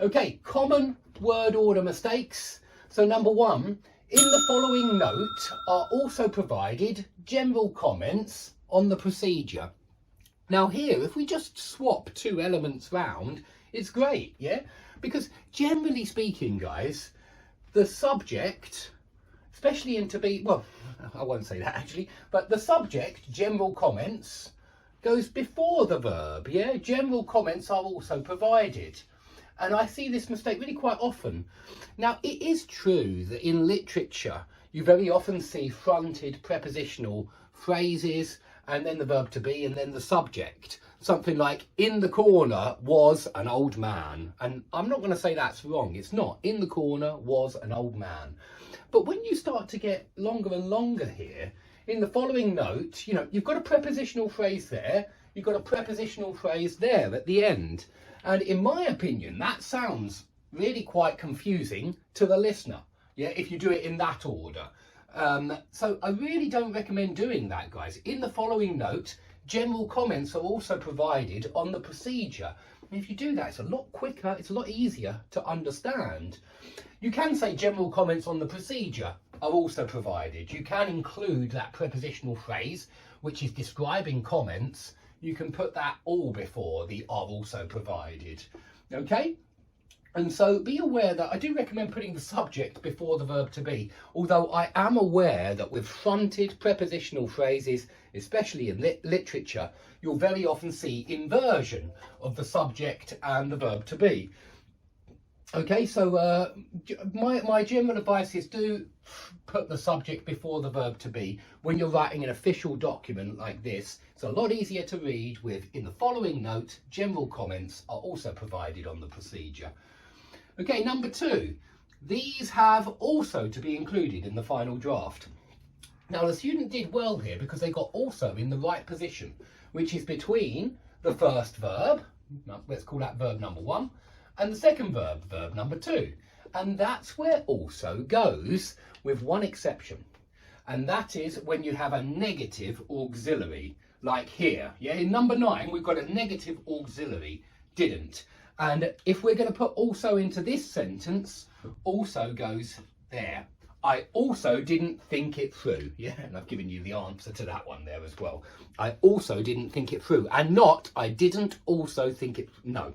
Okay, common word order mistakes. So number one, in the following note are also provided general comments on the procedure. Now here, if we just swap two elements round, it's great, yeah? Because generally speaking, guys, the subject, especially in to be, well, I won't say that actually, but the subject, general comments, goes before the verb, yeah? General comments are also provided. And I see this mistake really quite often. Now, it is true that in literature, you very often see fronted prepositional phrases and then the verb to be and then the subject. Something like, in the corner was an old man. And I'm not going to say that's wrong. It's not. In the corner was an old man. But when you start to get longer and longer here, in the following note, you know, you've got a prepositional phrase there. You've got a prepositional phrase there at the end. And in my opinion, that sounds really quite confusing to the listener, yeah, if you do it in that order. So I really don't recommend doing that, guys. In the following note, general comments are also provided on the procedure. And if you do that, it's a lot quicker, it's a lot easier to understand. You can say general comments on the procedure are also provided. You can include that prepositional phrase, which is describing comments. You can put that all before the are also provided, okay? And so be aware that I do recommend putting the subject before the verb to be, although I am aware that with fronted prepositional phrases, especially in literature, you'll very often see inversion of the subject and the verb to be. Okay, so my general advice is do put the subject before the verb to be when you're writing an official document like this. It's a lot easier to read with, in the following note, general comments are also provided on the procedure. Okay, number two, these have also to be included in the final draft. Now the student did well here because they got also in the right position, which is between the first verb, let's call that verb number one, and the second verb, verb number two. And that's where also goes with one exception. And that is when you have a negative auxiliary, like here. Yeah, in number 9, we've got a negative auxiliary, didn't. And if we're going to put also into this sentence, also goes there. I also didn't think it through. Yeah, and I've given you the answer to that one there as well. I also didn't think it through. And not, I didn't also think it, no.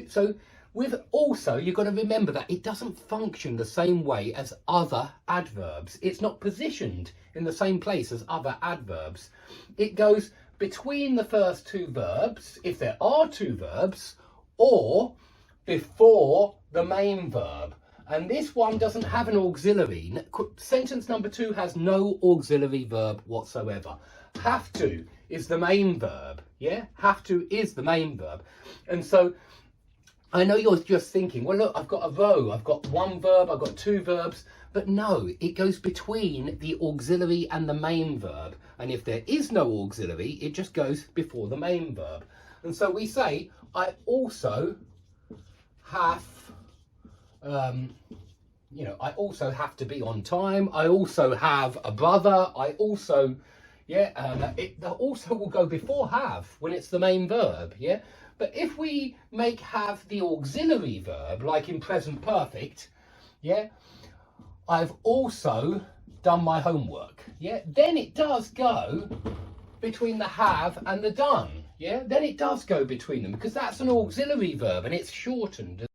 So with also, you've got to remember that it doesn't function the same way as other adverbs. It's not positioned in the same place as other adverbs. It goes between the first two verbs, if there are two verbs, or before the main verb. And this one doesn't have an auxiliary. Sentence number 2 has no auxiliary verb whatsoever. Have to is the main verb. Yeah, have to is the main verb. And so I know you're just thinking, well, look, I've got a row, I've got one verb, I've got two verbs, but no, it goes between the auxiliary and the main verb. And if there is no auxiliary, it just goes before the main verb. And so we say, I also have, I also have to be on time. I also have a brother. I also, the also will go before have when it's the main verb, yeah? But if we make have the auxiliary verb, like in present perfect, yeah, I've also done my homework, yeah, then it does go between the have and the done, yeah, then it does go between them because that's an auxiliary verb and it's shortened.